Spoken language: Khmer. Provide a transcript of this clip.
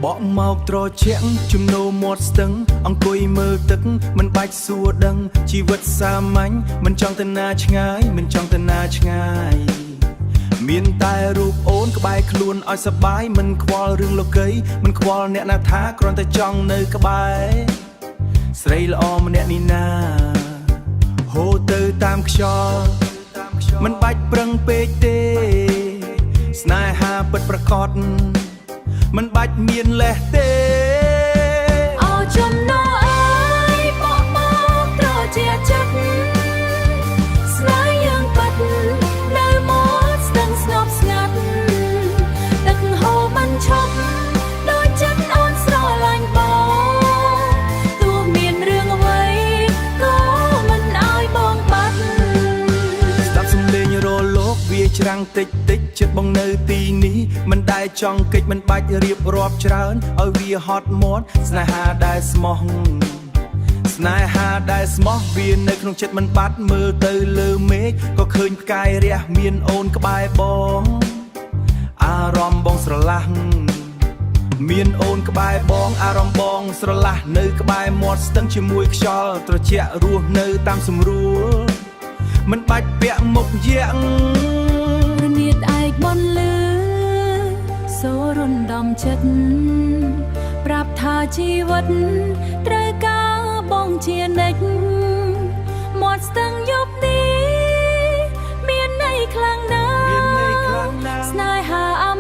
បកមកត្រជាក់ជំនោមាត់ស្ទឹងអង្គុយមើលទឹកមិនបាច់សួរដឹងជីវិតសាមញ្ញមិនចង់ទៅណាឆ្ងាយមិនចង់ទៅណាឆ្ងាយមានតែរូបអូនក្បែរខ្លួនឲ្យសប្បាយមិនខ្វល់រឿងលោកីមិនខ្វល់អ្នកណាថាគ្រាន់តែចង់នៅក្បែរស្រីល្អម្នាក់នេះណាហូរទៅតាមខ្យល់មិនបាច់ប្រឹងពេកទេស្នេហាពិតប្រាកដមិនបាច់មានលេះទេអោចំណោអើយបកមកត្រជាចិត្តស្នេហ៍យើងបាត់នៅមកស្ទឹងស្ងប់ស្ងាត់ទឹកហូរមិនឈប់ដូចចិត្តអូនស្រឡាញ់បងទោះមានរឿងអ្វីក៏មិនឲ្យបងបាត់ស្ដាប់សំឡេងរលកវាច្រាំងតិចតិចចិត្តបងនៅទីនេះមិនដែលចង់កិច្ចមិនបាច់រៀបរាប់ច្រើនឲ្យវាហត់មាត់ស្នេហាដែលស្មោះស្នេហាដែលស្មោះវានៅក្នុងចិត្តមិនបាត់មើលទៅលើមេឃក៏ឃើញផ្កាយរះមានអូនក្បែរបងអារម្មណ៍បងស្រឡះមានអូនក្បែរបងអារម្មណ៍បងស្រឡះនៅក្បែរមាត់ស្ទឹងជាមួយខ្យល់ត្រជាក់រស់នៅតាមស្រួលមិនបាច់ពាក់មុខយាក់រនាតឯកបនលឺសូររំដំចិត្តប្រាប់ថាជីវិតត្រូវការបងជានិច្ចមាត់ស្ទឹងយប់នេះមានន័យខ្លាំងណាស់ស្នេហាអំ